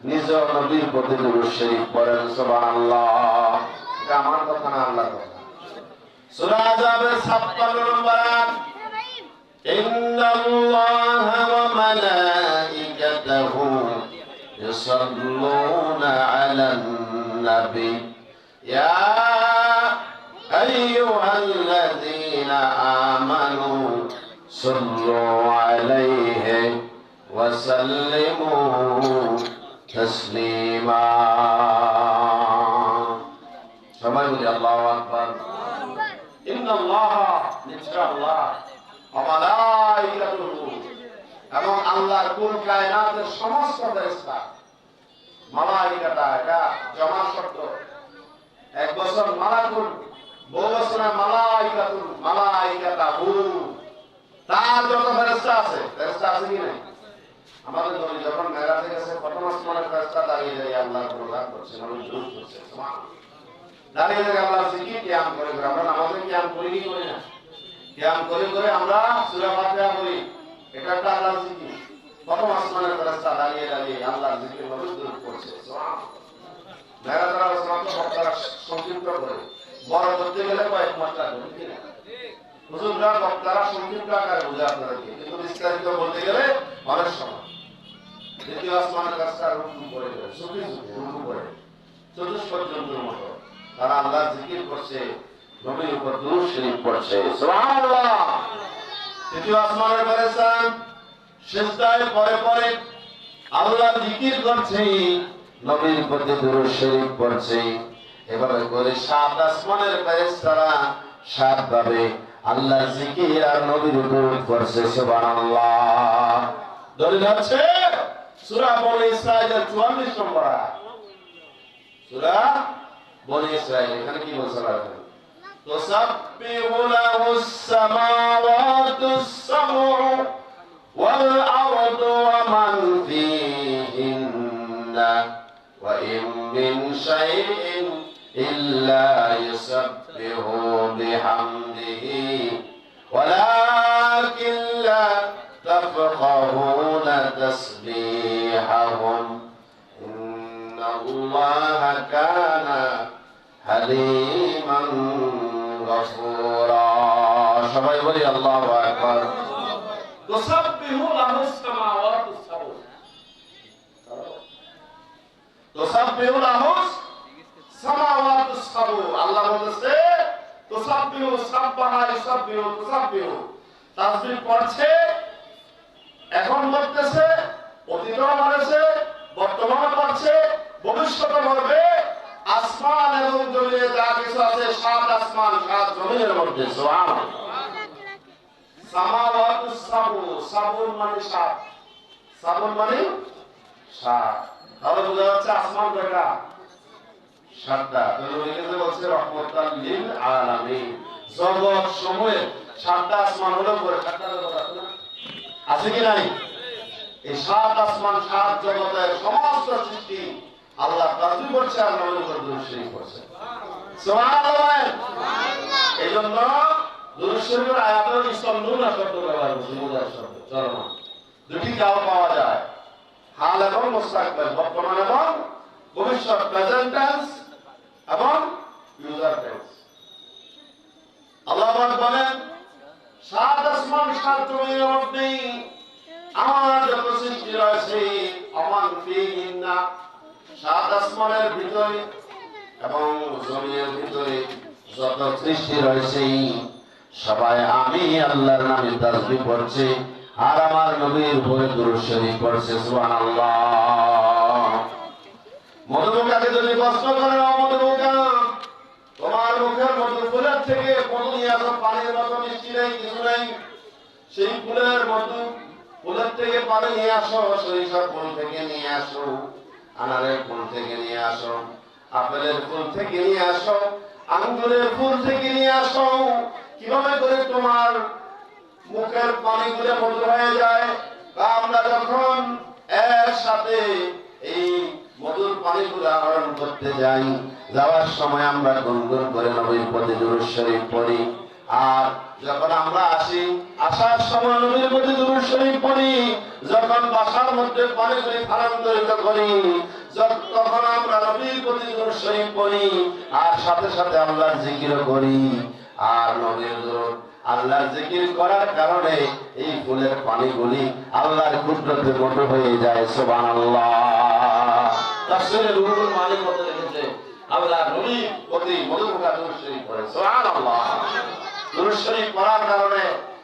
[SPEAKER 1] নিজ নবীর প্রতি দুরূদ শরীফ পড়েন। সুবহানাল্লাহ। এটা আমার কথা না, আল্লাহর কথা। সূরা আযাবের 56 নম্বর আয়াত, ইন্নাল্লাহা ওয়া মালাইকাতাহু ইউসাল্লুনা আলান নবী ইয়া আইয়ুহাল্লাযীনা আমানু সাল্লু আলাইহি ওয়া সাল্লিমু তাসলিমা। সবাই বলি আল্লাহু আকবার। ইন্নাল্লাহা, নিশ্চয় আল্লাহ, ওয়া মালাইকাতুহু, এবং আল্লাহর কুল কায়নাতের সমস্ত ফেরেশতা, মালাইকাতা, এটা জমা শব্দ। এক বছর মালাকুল, বহু বছর মালাইকাতুল, মালাইকাতা বহু। তার যত ফেরেশতা আছে কি নাই? আমাদের নবী যখন মেরাজে গেছে প্রথম আসমানের ফেরেশতা দাঁড়িয়ে দাঁড়িয়ে আল্লাহর প্রদান করছে, নবী দুরূদ পড়ছে, সুবহানাল্লাহ। দাঁড়িয়ে দাঁড়িয়ে আল্লাহর জিকির কিয়াম করে করে, আমরা নামাজে কিয়াম করি কি করি না? কিয়াম করে করে আমরা সূরা ফাতিহা পড়ি, এটা একটা আল্লাহর জিকির। প্রথম আসমানের ফেরেশতা দাঁড়িয়ে দাঁড়িয়ে আল্লাহর জিকির নবী দুরূদ পড়ছে, সুবহানাল্লাহ। মেরাজের আলোচনা তো বক্তারা সংক্ষিপ্ত করে, বড় করতে গেলে কয়েক মাস লাগবে, ঠিক না? হুজুররা বক্তারা সংক্ষিপ্ত আকারে বোঝায় আপনাদেরকে, কিন্তু বিস্তারিত বলতে গেলে অনেক সময়। দ্বিতীয় আসমানের কাছে রুকু করে দেয়, ঝুঁকি ঝুঁকি রুকু করে, চতুষ্পদ জন্তুর মতো তারা আল্লাহর জিকির করছে, নবীর উপর দুরূদ শরীফ পড়ছে, সুবহানাল্লাহ। তৃতীয় আসমানের ফেরেশতা সিজদায় পড়ে পড়ে আল্লাহর জিকির করছে, নবীর প্রতি দুরূদ শরীফ পড়ছে। এভাবে করে সাত আসমানের ফেরেশতারা সাত ভাবে আল্লাহর জিকির আর নবীর দুরূদ পড়ছে, সুবহানাল্লাহ। দলিল আছে সূরা বনী ইসরাঈলের 44 নম্বর আয়াত। সূরা বনী ইসরাঈল, এখানে কি বলছে আল্লাহ? তুসাব্বিহু লাহুস সামাওয়াতুস সাব'ু ওয়াল আরদু ওয়া মান ফীহিন্না ওয়া ইন মিন শাইইন ইল্লা ইউসাব্বিহু বিহামদিহি ওয়ালাকিন লা তাফকাহুনা তাসবিহাহুম ইন্নাল্লাহা কানা হালিমান গফুরা। সবাই বলি আল্লাহু আকবার। তুসাব্বিহু লাহুস সামাওয়াতুস সাব'ু, তুসাব্বিহু লাহুস সামাওয়াতুস সাব'ু। আল্লাহ বলেছে তুসাব্বিহু, সাব্বাহা ইউসাব্বিহু, তুসাব্বিহু তাসবিহ পড়ছে, এখন বলতেছে, অতীতও বলেছে, বর্তমানে পড়ছে, ভবিষ্যতে বলবে। আসমান এবং জমিনে যা কিছু আছে, সাত আসমান সাত জমিনের মধ্যে, সুবহানাল্লাহ। সামাওয়াতুস সাব'ু, সাব'ু মানে সাত, সাব'ু মানে সাত। তাহলে বোঝা যাচ্ছে আসমান কয়টা? সাতটা। নবী কে বলছে রহমাতাল লিল আলামিন, জগৎ সমূহের সাতটা আসমান হলো পরে সাতটা জগৎ আছে না? আছে কি নাই? এই সাত আসমান সাত জগতের সমস্ত সৃষ্টি আল্লাহ তাসবিহ করছে আর নবীর উপর দুরূদ শরীফ পড়ছে, সুবহানাল্লাহ। এইজন্য দুরূদ শরীফের আয়াতের ইসলামুল্লাহ শব্দ ব্যবহার করছে, মুজার শব্দ, চলমান দুটি গাও পাওয়া যায়, হাল এবং মুস্তাকবিল, বর্তমান এবং ভবিষ্যৎ, প্রেজেন্ট টেন্স এবং ফিউচার টেন্স। আল্লাহ পাক বলেন সাত আসমান সাত জমিনের মধ্যে আমার যত সৃষ্টি রয়েছে, আমান ফীহিন্না, সাত আসমানের ভিতরে এবং জমিনের ভিতরে যত সৃষ্টি রয়েছে সবাই আমি আল্লাহর নামে তাসবিহ পড়ছে আর আমার নবীর উপরে দুরূদ শরীফ পড়ছে, সুবহানাল্লাহ। মধুমুখাকে যদি প্রশ্ন করে, মধুমুখা তোমার মুখের মধু ফুলের থেকে মধু নিয়ে আসো, পানির মতো মিষ্টি নেই, কিছু নেই, সেই ফুলের মধু ফুলের থেকে পানি নিয়ে আসো, সরিষার ফুল থেকে নিয়ে আসো, আনারের ফুল থেকে নিয়ে আসো, আপেলের ফুল থেকে নিয়ে আসো, আঙ্গুরের ফুল থেকে নিয়ে আসো, কিভাবে করে তোমার মুখের পানিগুলো মধুর হয়ে যায়? আমরা যখন এর সাথে এই মধুর পানিগুলো আহরণ করতে যাই, যাওয়ার সময় আমরা গুনগুন করে নবীর প্রতি দুরূদ শরীফ পড়ি, আর যখন আমরা আসি, আসার সময় নবীর প্রতি দুরূদ শরীফ পড়ি, যখন বাসার মধ্যে পানিগুলি স্থানান্তরিত করি তখন আমরা নবীর প্রতি দুরূদ শরীফ পড়ি, আর সাথে সাথে আল্লাহর জিকিরও করি। আর নবীর দুরূদ আল্লাহর জিকির করার কারণে এই ফুলের পানিগুলি আল্লাহর কুদরতে মধু হয়ে যায়, সুবহানাল্লাহ। তাফসীরে রুহুল মানী মতে লিখেছে আল্লাহ নবীর প্রতি মধুমুখা দুরূদ শরীফ পড়ে, সুবহানাল্লাহ। দুরূদ শরীফ পড়ার কারণে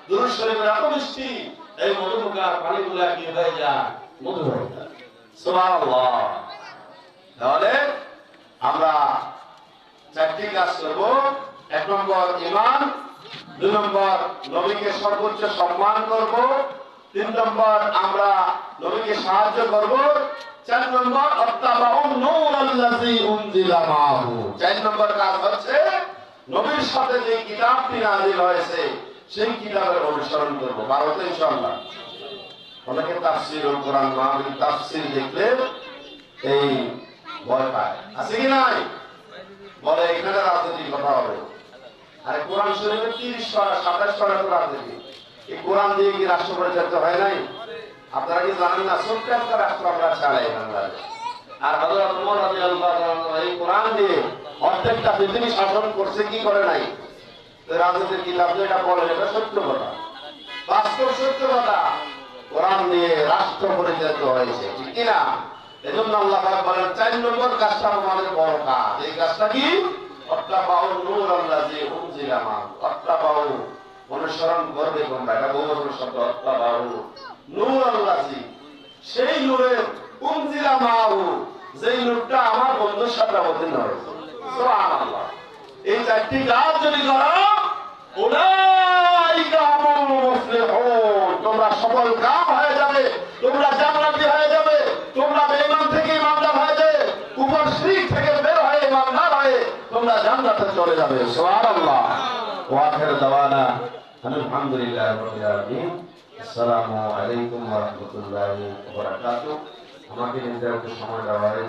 [SPEAKER 1] দুরূদ শরীফের এত মিষ্টি, এই মধুমুখা পানিগুলো কি হয়ে যায়? মধু হয়ে যায়, সুবহানাল্লাহ। তাহলে আমরা চারটি কাজ করব। এক নম্বর ঈমান, দুই নম্বর নবীকে সর্বোচ্চ সম্মান করব, 3 নম্বর আমরা নবীকে সাহায্য করব। 4 নম্বর আত্তাবাউন নূরাল্লাযী উনজিলা মাহু। 4 নম্বর কাজ হচ্ছে নবীর সাথে যে কিতাবটি নাযিল হয়েছে সেই কিতাবের অনুসরণ করব। 12তে ইনশাআল্লাহ। অনেকে তাফসীরুল কোরআন মাহফিল তাফসীর দেখলে এই ভয় পায়, আছে কি নাই? বলে এখানে রাজনীতির কথা হবে। আরে কোরআন শরীফে 30 পারা 27 পারা তো রাজনীতি। এই কোরআন দিয়ে কি রাষ্ট্র পরিচালিত হয় নাই? আপনারা কি জানেন না? ছোট্ট একটা রাষ্ট্র আমরা চালাই বাংলাদেশ। আর হযরত ওমর রাদিয়াল্লাহু আনহু এই কোরআন দিয়ে অর্ধেকটা পৃথিবী শাসন করছে, কি করে নাই? তো রাজনীতির কিতাব যেটা বলে এটা সত্য কথা, বাস্তব সত্য কথা। কোরআন দিয়ে রাষ্ট্র পরিচালিত হয়েছে, ঠিক কি না? এজন্য আল্লাহ পাক বলেন 4 নম্বর কাজটা আমাদের বড় কাজ। এই কাজটা কি? আত্তাবাউ নূরাল্লাযী উনজিলা মাহু। আত্তাবাউ অনুসরণ করবে তোমরা, এটা বহুবচন শব্দ। আত্তাবাউ নূরাল্লাযী, সেই নূরের উনজিলা মাহু, যেই নূরটা আমার বন্ধুর সাথে অবতীর্ণ হয়েছে। সুবহানাল্লাহ। এই 4টি কাজ যদি করো উলাইকা হুমুল মুফলিহুন, তোমরা সফল কাম হয়ে যাবে, তোমরা জান্নাতি হয়ে যাবে, তোমরা বেঈমান থেকে ইমানদার হয়ে যাবে, কুফর শিরক থেকে বের হয়ে ইমানদার হয়ে তোমরা জান্নাতে চলে যাবে। সুবহানাল্লাহ। ওয়া আখিরু দাওয়ানা আলহামদুলিল্লাহি রাব্বিল আলামিন। আসসালামু আলাইকুম ওয়া রাহমাতুল্লাহি ওয়া বারাকাতুহু। আমাকে নির্ধারিত সময় দেওয়া হয়েছে।